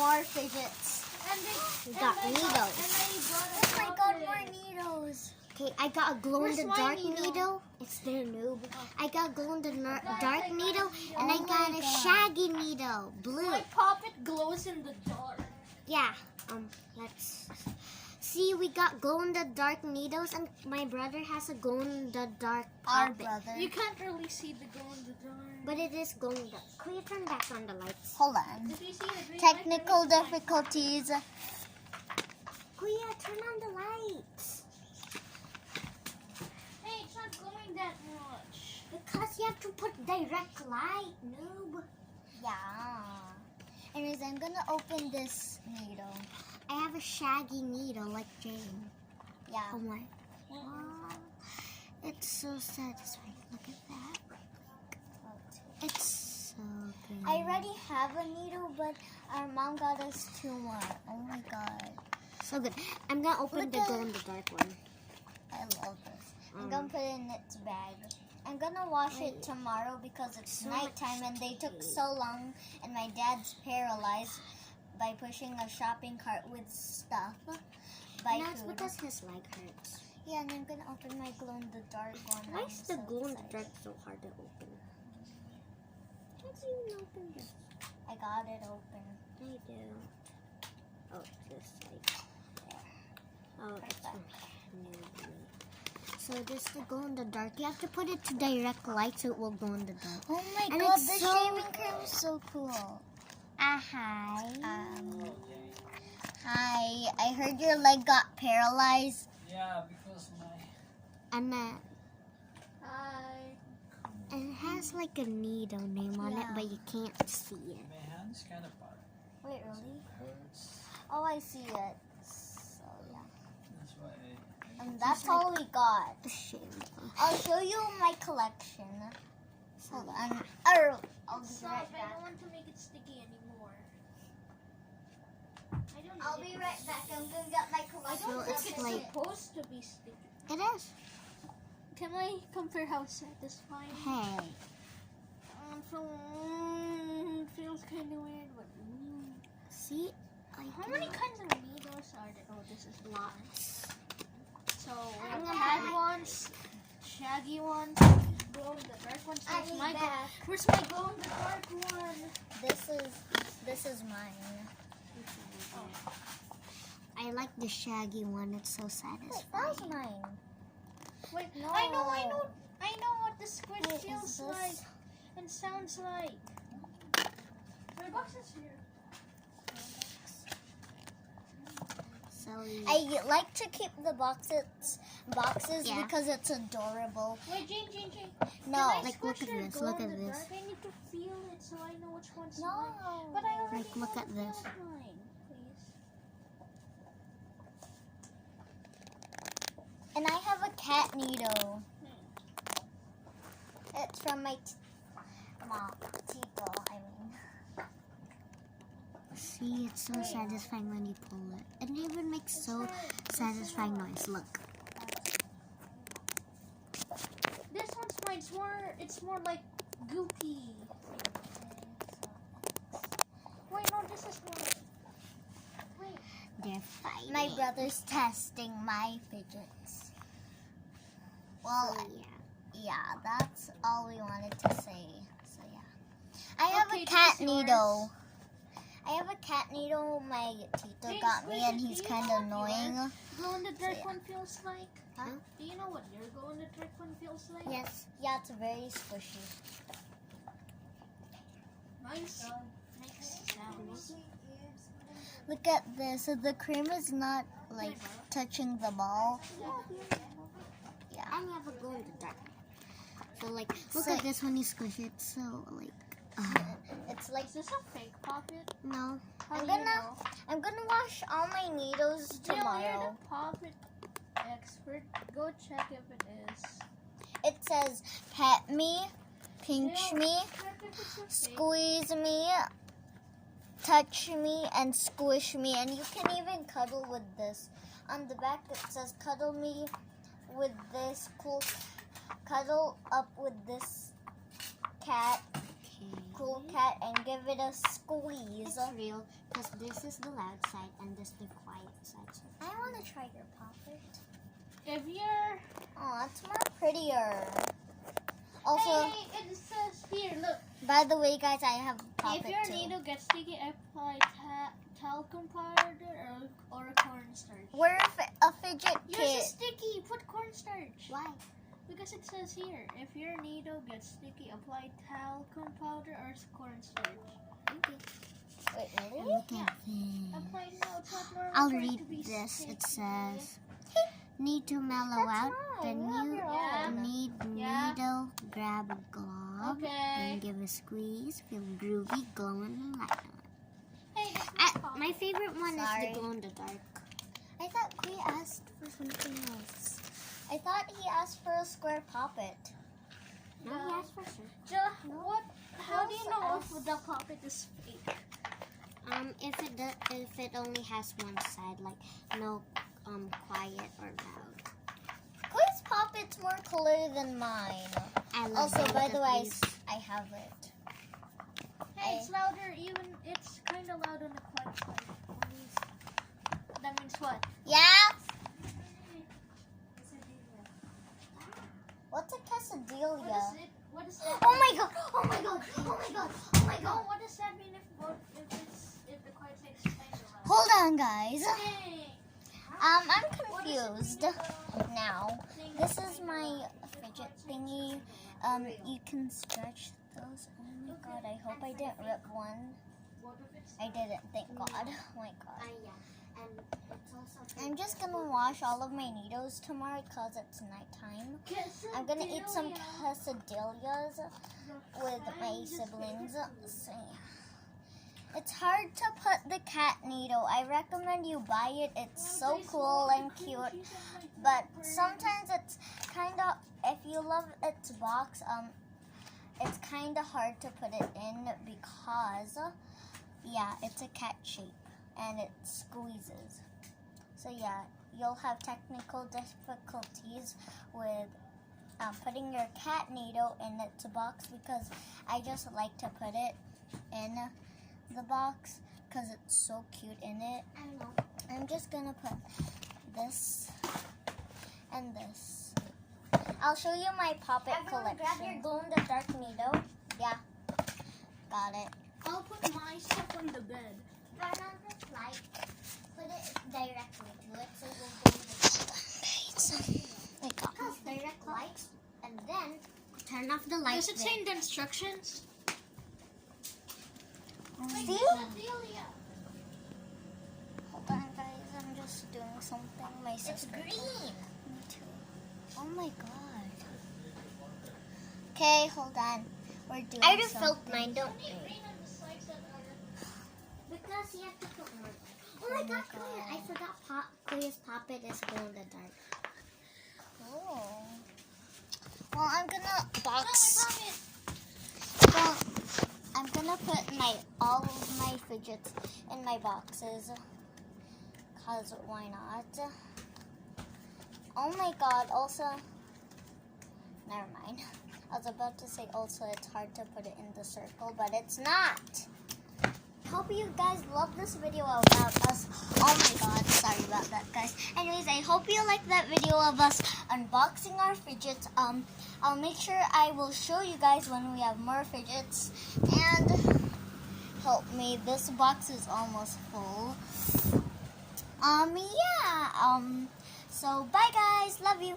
more fidgets. We got needles. Oh my god, more needles. Okay, I got a glow-in-the-dark Where's my needle. It's there, noob. I got a glow-in-the-dark needle, and I got a shaggy needle, blue. My puppet glows in the dark. Yeah. Let's see. We got glow-in-the-dark needles, and my brother has a glow-in-the-dark Our puppet. brother. You can't really see the glow in the dark. But it is glow-in-the-dark. Can you turn back on the lights? Hold on. If you see the green Technical light, then it's difficulties. Kuya, turn on the lights. fine. Hey, it's not glowing that much. Because you have to put direct light, noob. Yeah. Anyways, I'm gonna open this needle. I have a shaggy needle like Jane. Yeah. Oh my. Wow. It's so satisfying. Look at that. It's so good. I already have a needle, but our mom got us 2 more. Oh my god. So good. I'm gonna open Look the at- glow-in-the-dark one. I love this. I'm gonna put it in its bag. I'm gonna wash it tomorrow because it's So nighttime and they took so long, and my dad's paralyzed by pushing a shopping cart with stuff. By No, it's food. because his leg hurts. Yeah, and I'm gonna open my glow in the dark one. Why I'm is the so glow-in-the-dark excited. so hard to open? Can't even open this. I got it open. I do. Oh, this side. Oh, it's from here. So this is the glow in the dark. You have to put it to direct light so it will glow in the dark. Oh my And god, it's the so- shaving cream is so cool. Hi. Hi. I heard your leg got paralyzed. Yeah, because my And then Hi. it has like a needle name on it, Yeah. but you can't see it. hand's kind of hard. Wait, really? Hurts. Oh, I see it. So yeah. That's why And that's all we got. Shame. I'll show you my collection. Hold on. I'll be Stop, right I back. don't want to make it sticky anymore. I don't I'll need be it. right back. I'm gonna get my I collection. don't So think it's it's like- supposed to be sticky. It is. Can I compare how satisfying? Hey. It feels kind of weird, but See? how many kinds of needles are there? Oh, this is Lots. So we I'm have gonna pad have- ones, shaggy ones, glow in the dark ones. I Where's need my that. Where's my glow in the dark one? This is mine. I like the shaggy one. It's so Wait, satisfying. that was mine. Wait, No. I know what the squid Wait, is feels this- like and sounds like. My box is here. So I like to keep the boxes Yeah. because it's adorable. Wait, Jane. No, Can I like, look squish at your this, glow look in at the this. dark? I need to feel it so I know which one's no. mine. But I already Like, look know at it this. feels mine. Please. And I have a cat needle. It's from my mom, Tito, I mean. see, it's so satisfying when you pull it. It even makes so satisfying noise. Look. This one's mine. It's more like goopy. Wait, no, this is mine. Wait. They're fighting. My brother's testing my fidgets. Well, So, yeah. yeah, that's all we wanted to say. So yeah. I have Okay, a cat this is yours. needle. I have a cat needle my Tito Hey, got me, and Squidgy, he's do you kind know of what annoying. Glow in the dark yeah. one feels like? Huh? Do you know what your glow in the dark one feels like? Yes, yeah, it's very squishy. Nice. Makes sounds. Look at this. So the cream is not like touching the ball. Yeah. I have a glow in the dark. So like, look So- at this when you squish it. So like, It's like Is this a fake puppet? no. How I'm do you gonna- know? I'm gonna wash all my needles Jill, you're tomorrow. the puppet expert. Go check if it is. It says pet me, pinch Jill, me, check if it's a fake. squeeze me, touch me, and squish me. And you can even cuddle with this. On the back it says cuddle me with this cool, cuddle up with this cat. Okay. cool cat and give it a squeeze. It's real, because this is the loud side and this the quiet side. So I want to try your puppet. If you're Oh, it's more prettier. Also, hey, it says here, look. by the way, guys, I have a puppet If your too. needle gets sticky, apply talcum powder or cornstarch. We're a fidget Yours kit. is sticky. Put cornstarch. why? Because it says here, if your needle gets sticky, apply talcum powder or cornstarch. Okay. Wait, really? Look at this. Apply no, it's not normal I'll for it read to be this. sticky. It says, need to mellow That's out the fine. You have new your own. need Yeah. needle, grab a glove, Okay. and give a squeeze, feel groovy, glowing, and light on. Hey, this is My favorite one Sorry. is the glow in the dark. I thought he asked for something else. I thought he asked for a square puppet. No, No. yes, for sure. What? How do you know Also if the puppet is fake? If it only has one side, like no quiet or loud. Chloe's puppet's more cooler than mine. I love Also, both by the of way, these. I have it. Hey, it's louder. Even it's kind of loud on the quiet side. That means what? Yeah? What's a quesadilla? What is it? What is that? Oh my god! Oh my god! Oh my god! Oh my No, god! what does that mean if the quiet side is kind of loud? Hold on, guys. Hey. I'm What does it confused mean if now. the thing This is is kind my of loud? fidget thingy. You can stretch those. Oh my god! I hope I didn't rip one. What if it's I didn't. Thank God. Oh my god. Yeah, and it's also. I'm just gonna wash all of my needles tomorrow because it's nighttime. I'm gonna eat some quesadillas with my siblings. So, yeah. It's hard to put the cat needle. I recommend you buy it. It's so cool and cute. But sometimes it's kind of, if you love its box, it's kind of hard to put it in because, yeah, it's a cat shape and it squeezes. So yeah, you'll have technical difficulties with putting your cat needle in its box because I just like to put it in the box because it's so cute in it. I don't know. I'm just gonna put this and this. I'll show you my puppet Everyone collection. grab your glow-in-the-dark needle. Yeah, got it. I'll put my stuff on the bed. Turn on this light. Put it directly to it so it will go in the I got it. Because direct lights, and then turn off the light. Does it say in the instructions? See? Delia. Hold on, guys. I'm just doing something. My It's sister. green. Me too. Oh my god. Okay, hold on. We're doing I just something. felt mine, don't Green on the sides that are. Because you have to put more. Oh my god, Claire, I forgot Claire's puppet is glow in the dark. Cool. Well, I'm gonna box. Puppet. Well, I'm gonna put all of my fidgets in my boxes. Cause why not? Oh my god, also, never mind. I was about to say also it's hard to put it in the circle, but it's not. Hope you guys love this video about us. Oh my god, sorry about that, guys. Anyways, I hope you like that video of us unboxing our fidgets. I'll make sure I will show you guys when we have more fidgets. And help me, this box is almost full. Yeah. So bye guys, love you.